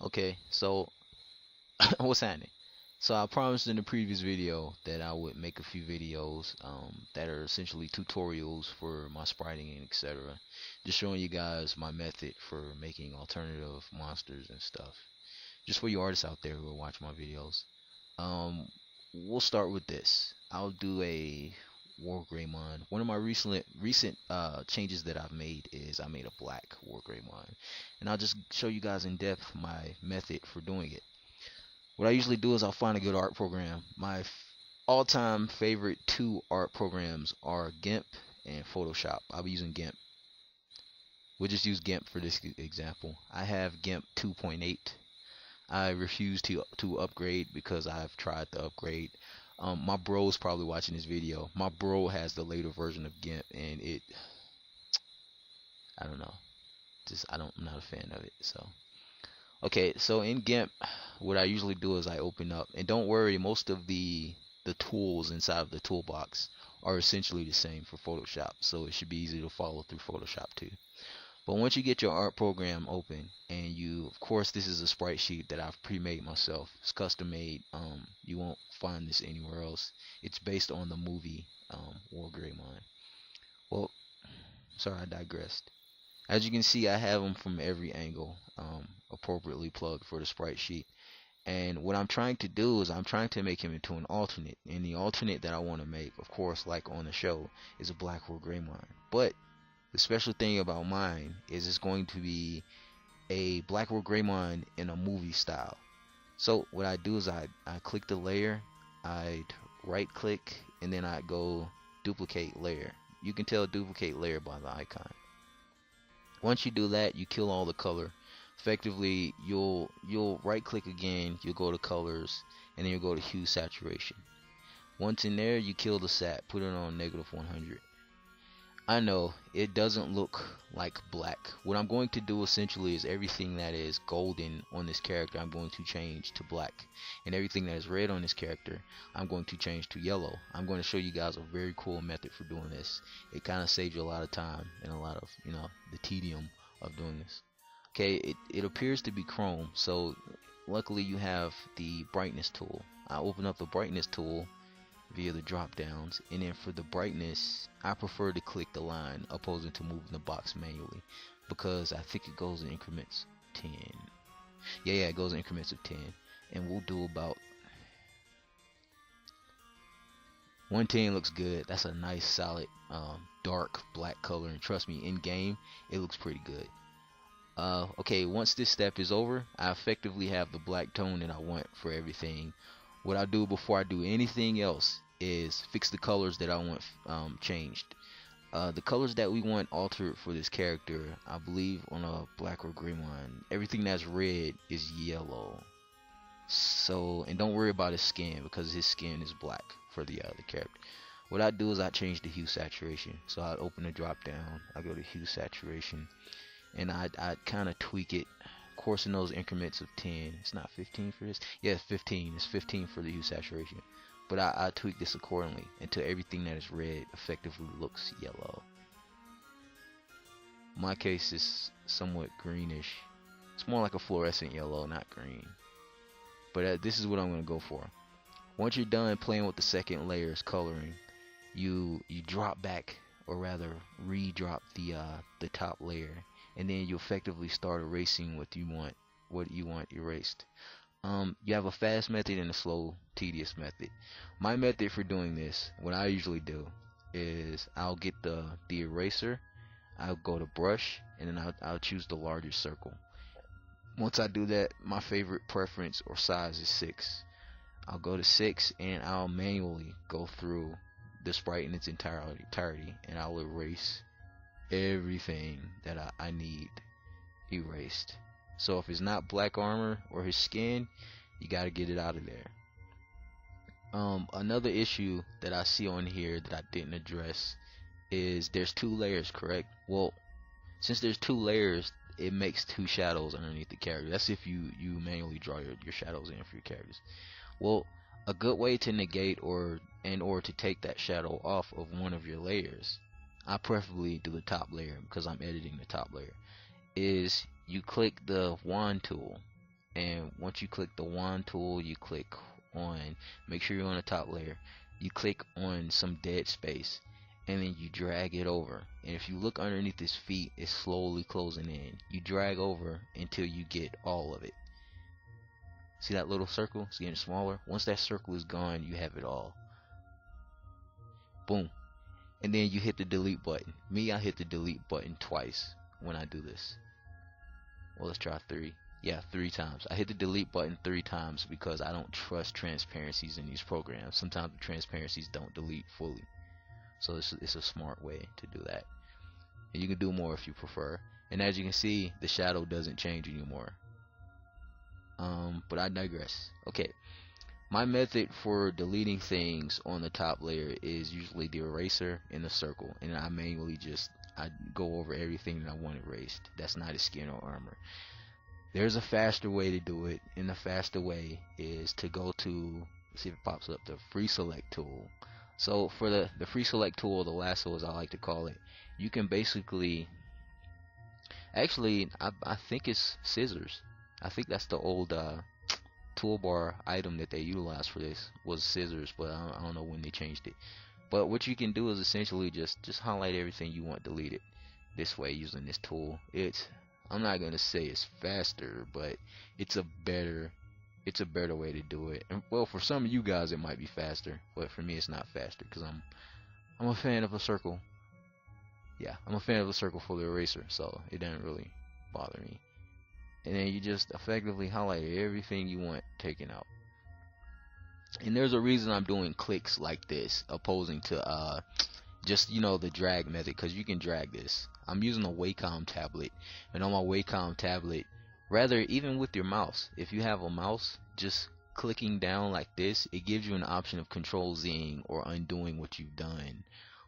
Okay, so what's happening? So I promised in the previous video that I would make a few videos that are essentially tutorials for my spriting and etc. Just showing you guys my method for making alternative monsters and stuff. Just for you artists out there who will watch my videos. Um, we'll start with this. I'll do a War Greymon. One of my recent changes that I've made is I made a black War Greymon, and I'll just show you guys in depth my method for doing it. What I usually do is I'll find a good art program. My all-time favorite two art programs are GIMP and Photoshop. I'll be using GIMP. We'll just use GIMP for this example. I have GIMP 2.8. I refuse to upgrade because I've tried to upgrade. My bro's probably watching this video. My bro has the later version of GIMP, and I don't know. I'm not a fan of it. So okay, so in GIMP, what I usually do is I open up, and don't worry, most of the tools inside of the toolbox are essentially the same for Photoshop, so it should be easy to follow through Photoshop too. But once you get your art program open, and of course, this is a sprite sheet that I've pre-made myself. It's custom made. You won't find this anywhere else. It's based on the movie War Greymon. Well, sorry, I digressed. As you can see, I have them from every angle, appropriately plugged for the sprite sheet. And what I'm trying to do is I'm trying to make him into an alternate. And the alternate that I want to make, of course, like on the show, is a Black War Greymon. But the special thing about mine is it's going to be a Black War Greymon in a movie style. So what I do is I click the layer, I'd right click, and then I go duplicate layer. You can tell duplicate layer by the icon. Once you do that, you kill all the color. Effectively, you'll right click again, you'll go to colors, and then you'll go to hue saturation. Once in there, you kill the sat, put it on -100. I know it doesn't look like black. What I'm going to do essentially is everything that is golden on this character I'm going to change to black, and everything that is red on this character I'm going to change to yellow. I'm going to show you guys a very cool method for doing this. It kind of saves you a lot of time and a lot of the tedium of doing this. Okay, it appears to be chrome, so luckily you have the brightness tool. I open up the brightness tool via the drop downs, and then for the brightness I prefer to click the line opposing to moving the box manually, because I think it goes in increments 10. Yeah, it goes in increments of 10, and we'll do about 110. Looks good. That's a nice solid dark black color, and trust me, in game it looks pretty good. Okay, once this step is over, I effectively have the black tone that I want for everything. What I do before I do anything else is fix the colors that I want changed. The colors that we want altered for this character, I believe on a Black or Greymon, everything that's red is yellow. So, and don't worry about his skin, because his skin is black for the character. What I do is I change the hue saturation. So I open the drop down, I go to hue saturation, and I kind of tweak it. Of course, in those increments of 10. It's not 15 for this. Yeah, it's 15. It's 15 for the hue saturation. But I tweak this accordingly until everything that is red effectively looks yellow. In my case, it's somewhat greenish. It's more like a fluorescent yellow, not green. But this is what I'm going to go for. Once you're done playing with the second layer's coloring, you drop back, or rather re-drop the top layer, and then you effectively start erasing what you want erased. You have a fast method and a slow, tedious method. My method for doing this, what I usually do, is I'll get the eraser, I'll go to brush, and then I'll choose the larger circle. Once I do that, my favorite preference or size is 6. I'll go to 6, and I'll manually go through the sprite in its entirety, and I'll erase everything that I need erased. So if it's not black armor or his skin, you gotta get it out of there. Another issue that I see on here that I didn't address is there's 2 layers, correct? Well, since there's 2 layers, it makes 2 shadows underneath the character. That's if you manually draw your shadows in for your characters. Well, a good way to negate or to take that shadow off of one of your layers, I preferably do the top layer because I'm editing the top layer, is you click the wand tool, and once you click the wand tool, you click on, make sure you're on the top layer, you click on some dead space, and then you drag it over. And if you look underneath his feet, it's slowly closing in. You drag over until you get all of it. See that little circle? It's getting smaller. Once that circle is gone, you have it all. Boom. And then you hit the delete button. Me, I hit the delete button twice when I do this. Well, let's try 3. Yeah, 3 times. I hit the delete button 3 times because I don't trust transparencies in these programs. Sometimes the transparencies don't delete fully. So it's a smart way to do that. And you can do more if you prefer. And as you can see, the shadow doesn't change anymore. But I digress. Okay. My method for deleting things on the top layer is usually the eraser and the circle. And I manually I go over everything that I want erased. That's not his skin or armor. There's a faster way to do it, and the faster way is to go to, let's see if it pops up, the free select tool. So for the free select tool, the lasso as I like to call it, you can basically, actually I think it's scissors. I think that's the old toolbar item that they utilized for this was scissors, but I don't know when they changed it. But what you can do is essentially just highlight everything you want deleted this way using this tool. I'm not gonna say it's faster, but it's a better way to do it. And well, for some of you guys it might be faster, but for me it's not faster because I'm a fan of a circle. Yeah, I'm a fan of a circle for the eraser, so it doesn't really bother me. And then you just effectively highlight everything you want taken out. And there's a reason I'm doing clicks like this opposing to just, you know, the drag method, because you can drag this. I'm using a Wacom tablet, and on my Wacom tablet, rather, even with your mouse, if you have a mouse, just clicking down like this, it gives you an option of Control-Zing or undoing what you've done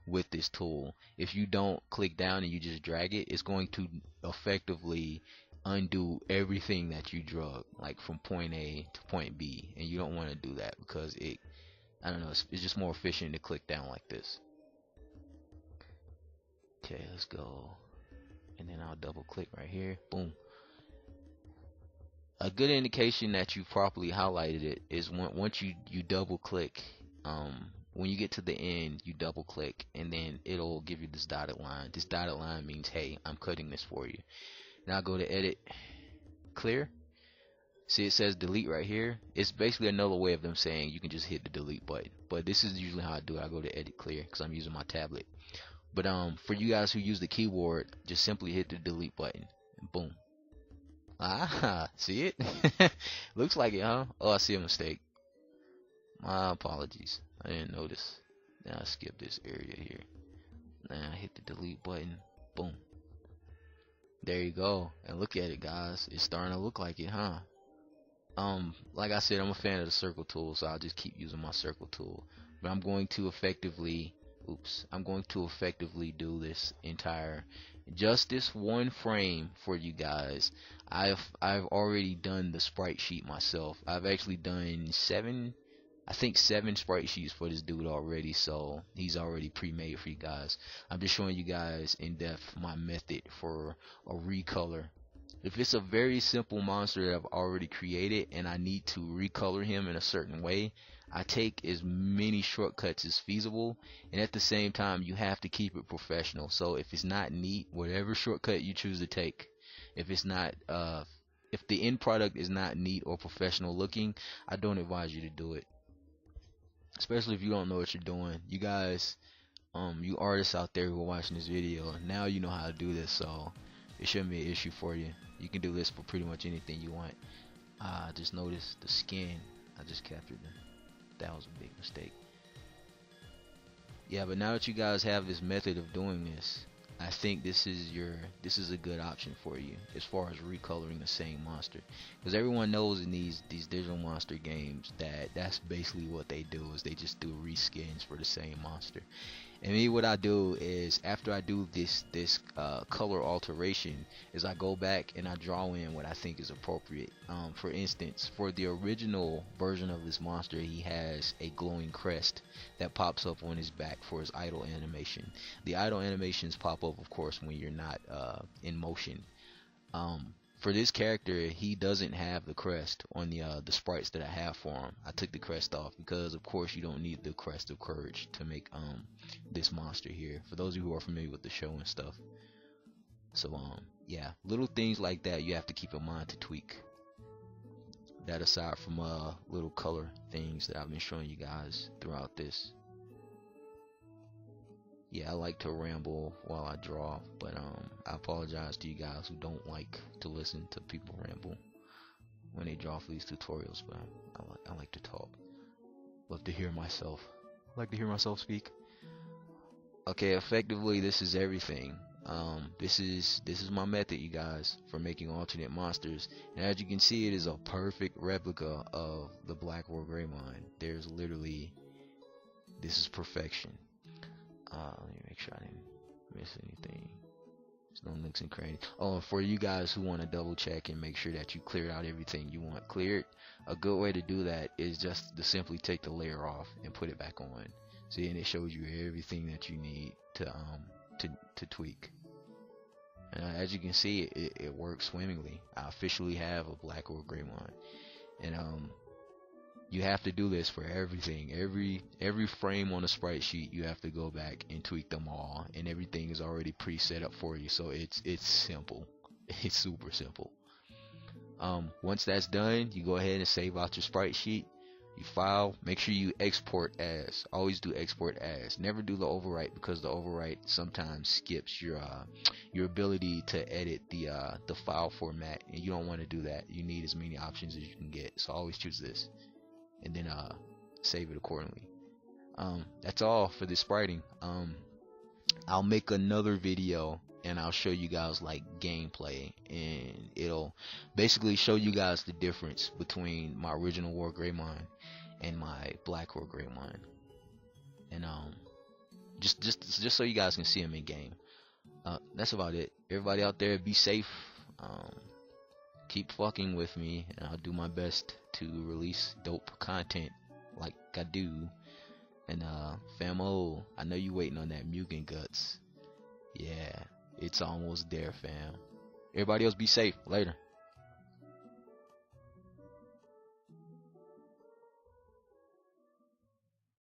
with this tool. If you don't click down and you just drag it, it's going to effectively undo everything that you drug, like from point A to point B, and you don't want to do that because I don't know, it's just more efficient to click down like this. Okay, let's go, and then I'll double click right here. Boom. A good indication that you properly highlighted it is once you double click, when you get to the end, you double click, and then it'll give you this dotted line. This dotted line means, hey, I'm cutting this for you. Now go to edit, clear. See, it says delete right here. It's basically another way of them saying you can just hit the delete button. But this is usually how I do it. I go to edit, clear, because I'm using my tablet. But for you guys who use the keyboard, just simply hit the delete button. And boom. Ah, see it? Looks like it, huh? Oh, I see a mistake. My apologies. I didn't notice. Now I skip this area here. Now I hit the delete button. Boom. There you go. And look at it, guys. It's starting to look like it, huh? Like I said, I'm a fan of the circle tool, so I'll just keep using my circle tool. But I'm going to effectively do this entire, just this one frame for you guys. I've already done the sprite sheet myself. I've actually done 7 sprite sheets for this dude already, so he's already pre-made for you guys. I'm just showing you guys in depth my method for a recolor. If it's a very simple monster that I've already created and I need to recolor him in a certain way, I take as many shortcuts as feasible, and at the same time you have to keep it professional. So if it's not neat, whatever shortcut you choose to take, if it's not if the end product is not neat or professional looking, I don't advise you to do it. Especially if you don't know what you're doing. You guys, you artists out there who are watching this video, now you know how to do this, so it shouldn't be an issue for you. You can do this for pretty much anything you want. Just notice the skin. I just captured them. That was a big mistake. Yeah, but now that you guys have this method of doing this, I think this is a good option for you as far as recoloring the same monster, because everyone knows in these digital monster games that's basically what they do, is they just do reskins for the same monster. And me, what I do is, after I do this color alteration, is I go back and I draw in what I think is appropriate. For instance, for the original version of this monster, he has a glowing crest that pops up on his back for his idle animation. The idle animations pop up, of course, when you're not in motion. for this character, he doesn't have the crest on the sprites that I have for him. I took the crest off because, of course, you don't need the crest of courage to make this monster here. For those of you who are familiar with the show and stuff. So yeah, little things like that you have to keep in mind to tweak. That aside from little color things that I've been showing you guys throughout this. Yeah, I like to ramble while I draw, but I apologize to you guys who don't like to listen to people ramble when they draw for these tutorials, but I like to talk. Love to hear myself. Like to hear myself speak. Okay, effectively this is everything. This is my method, you guys, for making alternate monsters, and as you can see, it is a perfect replica of the Black or Greymon. There's literally, this is perfection. Let me make sure I didn't miss anything. There's no nooks and crannies. Oh, and for you guys who want to double check and make sure that you cleared out everything you want cleared, a good way to do that is just to simply take the layer off and put it back on. See, and it shows you everything that you need to tweak. And as you can see, it works swimmingly. I officially have a Black or Greymon, and you have to do this for everything. Every frame on the sprite sheet, you have to go back and tweak them all, and everything is already pre-set up for you. So it's simple. It's super simple. Once that's done, you go ahead and save out your sprite sheet. You file, make sure you export as. Always do export as. Never do the overwrite, because the overwrite sometimes skips your ability to edit the file format, and you don't want to do that. You need as many options as you can get. So always choose this, and then save it accordingly. That's all for this spriting. I'll make another video and I'll show you guys like gameplay, and it'll basically show you guys the difference between my original War Greymon and my Black War Greymon, and just so you guys can see them in game. That's about it. Everybody out there, be safe. Keep fucking with me, and I'll do my best to release dope content like I do. And famo, I know you waiting on that Mugen Guts. Yeah, it's almost there, fam. Everybody else be safe. Later.